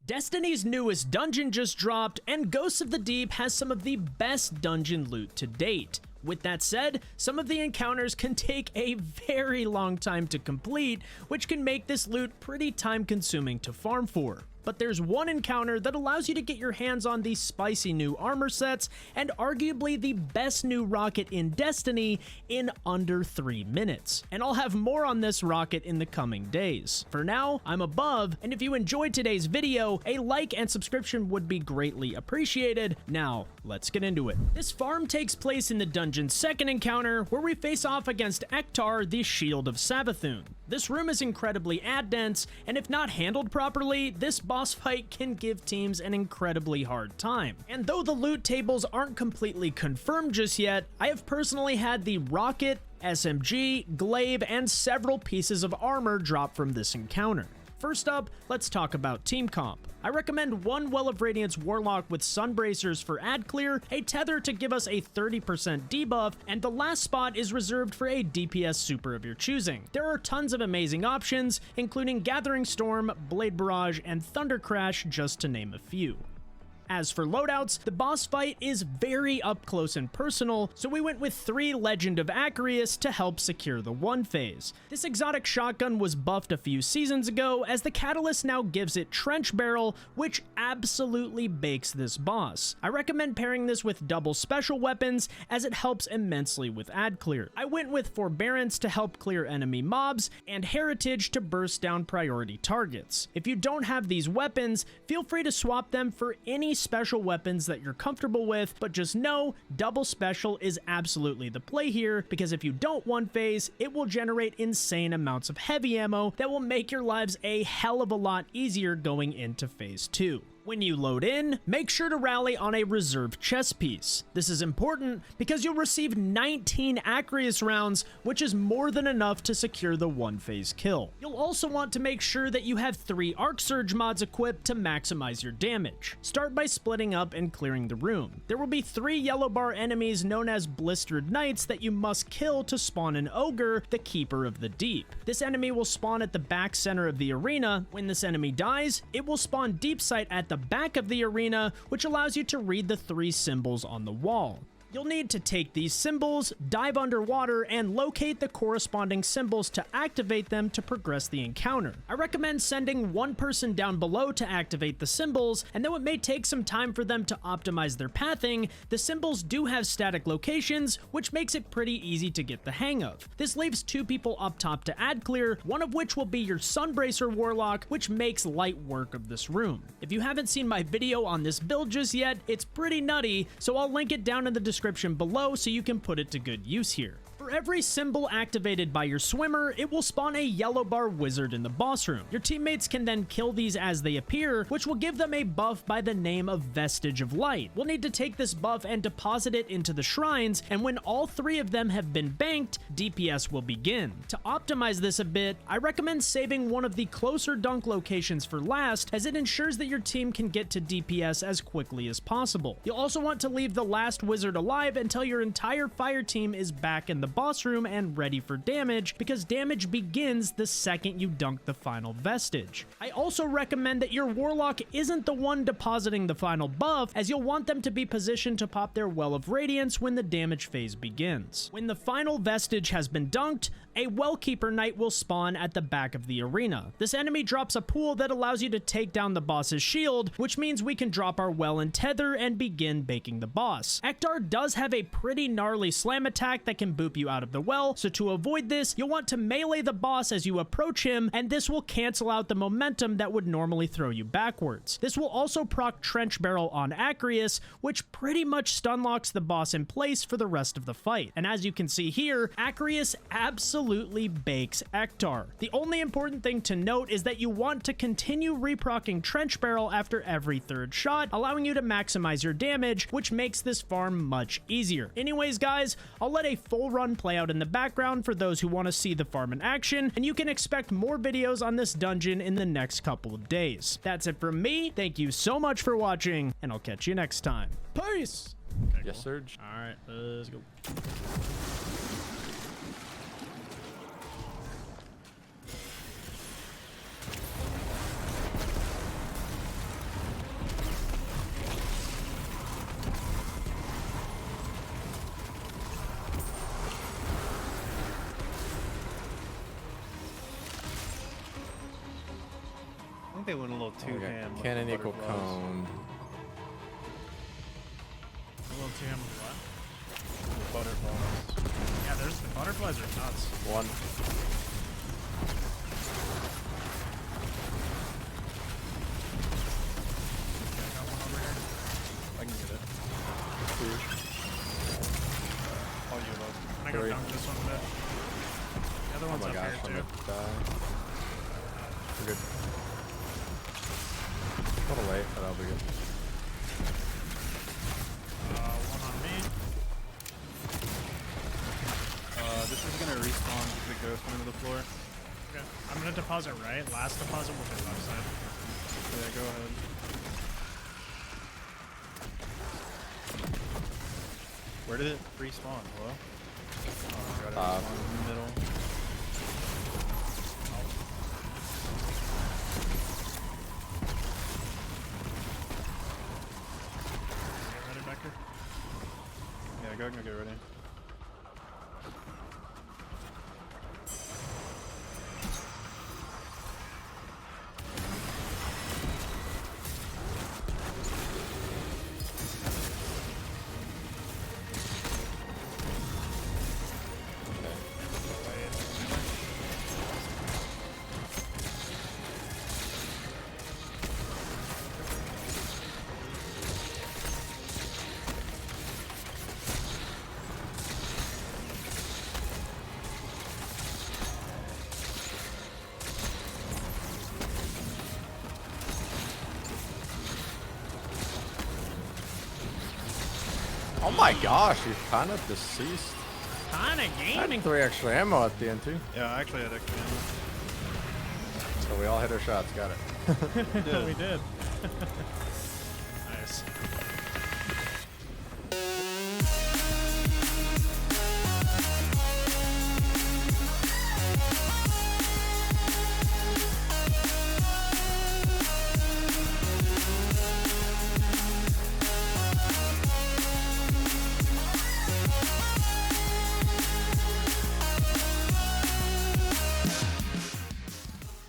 Destiny's newest dungeon just dropped, and Ghosts of the Deep has some of the best dungeon loot to date. With that said, some of the encounters can take a very long time to complete, which can make this loot pretty time-consuming to farm for. But there's one encounter that allows you to get your hands on these spicy new armor sets and arguably the best new rocket in Destiny in under 3 minutes. And I'll have more on this rocket in the coming days. For now, I'm above, and if you enjoyed today's video, a like and subscription would be greatly appreciated. Now, let's get into it. This farm takes place in the dungeon's second encounter, where we face off against Ektar, the Shield of Savathûn. This room is incredibly ad dense, and if not handled properly, this boss fight can give teams an incredibly hard time. And though the loot tables aren't completely confirmed just yet, I have personally had the rocket, SMG, glaive, and several pieces of armor drop from this encounter. First up, let's talk about team comp. I recommend one Well of Radiance Warlock with Sunbracers for ad clear, a Tether to give us a 30% debuff, and the last spot is reserved for a DPS super of your choosing. There are tons of amazing options, including Gathering Storm, Blade Barrage, and Thunder Crash, just to name a few. As for loadouts, the boss fight is very up close and personal, so we went with 3 Legend of Acarius to help secure the 1 phase. This exotic shotgun was buffed a few seasons ago, as the catalyst now gives it Trench Barrel, which absolutely bakes this boss. I recommend pairing this with double special weapons, as it helps immensely with ad clear. I went with Forbearance to help clear enemy mobs, and Heritage to burst down priority targets. If you don't have these weapons, feel free to swap them for any special weapons that you're comfortable with, but just know double special is absolutely the play here, because if you don't one phase, it will generate insane amounts of heavy ammo that will make your lives a hell of a lot easier going into phase 2. When you load in, make sure to rally on a reserved chest piece. This is important because you'll receive 19 Acarius rounds, which is more than enough to secure the 1 phase kill. You'll also want to make sure that you have 3 Arc Surge mods equipped to maximize your damage. Start by splitting up and clearing the room. There will be 3 yellow bar enemies known as Blistered Knights that you must kill to spawn an Ogre, the Keeper of the Deep. This enemy will spawn at the back center of the arena. When this enemy dies, it will spawn Deep Sight at the back of the arena, which allows you to read the 3 symbols on the wall. You'll need to take these symbols, dive underwater, and locate the corresponding symbols to activate them to progress the encounter. I recommend sending one person down below to activate the symbols, and though it may take some time for them to optimize their pathing, the symbols do have static locations, which makes it pretty easy to get the hang of. This leaves 2 people up top to ad clear, one of which will be your Sunbracer Warlock, which makes light work of this room. If you haven't seen my video on this build just yet, it's pretty nutty, so I'll link it down in the description below so you can put it to good use here. For every symbol activated by your swimmer, it will spawn a yellow bar wizard in the boss room. Your teammates can then kill these as they appear, which will give them a buff by the name of Vestige of Light. We'll need to take this buff and deposit it into the shrines, and when all 3 of them have been banked, DPS will begin. To optimize this a bit, I recommend saving one of the closer dunk locations for last, as it ensures that your team can get to DPS as quickly as possible. You'll also want to leave the last wizard alive until your entire fire team is back in the boss room and ready for damage, because damage begins the second you dunk the final vestige. I also recommend that your warlock isn't the one depositing the final buff, as you'll want them to be positioned to pop their Well of Radiance when the damage phase begins. When the final vestige has been dunked, a Wellkeeper Knight will spawn at the back of the arena. This enemy drops a pool that allows you to take down the boss's shield, which means we can drop our Well and Tether and begin baking the boss. Ektar does have a pretty gnarly slam attack that can boop you out of the well, so to avoid this, you'll want to melee the boss as you approach him, and this will cancel out the momentum that would normally throw you backwards. This will also proc Trench Barrel on Acarius, which pretty much stun locks the boss in place for the rest of the fight. And as you can see here, Acarius absolutely bakes Ektar. The only important thing to note is that you want to continue reprocking Trench Barrel after every 3rd shot, allowing you to maximize your damage, which makes this farm much easier. Anyways guys, I'll let a full run play out in the background for those who want to see the farm in action, and you can expect more videos on this dungeon in the next couple of days. That's it from me. Thank you so much for watching, and I'll catch you next time. Peace! Okay, Yes, Surge. Alright, let's go. think they went a little too ham. with Cannon the equal butterflies. cone. A little too him with what? The butterflies. Yeah, there's the butterflies are nuts. One. Okay, I got one over here. I can get it. Two. I'll give up. I'm gonna go Three. dunk this one a bit. The other Oh one's my up gosh, I'm here gonna too. die. We're good. A little late, but I'll be good. One on me. This is gonna respawn because the ghost went into the floor. Okay. I'm gonna deposit right. Last deposit will be left side. Yeah, go ahead. Where did it respawn? Hello? Oh, God, it respawned in the middle. Get ready, Becker. Yeah, go ahead and get ready. Oh my gosh, he's kind of deceased. Kinda I gaming. had 3 extra ammo at the end too. Yeah, I actually had extra ammo. So we all hit our shots, got it. We did. Nice.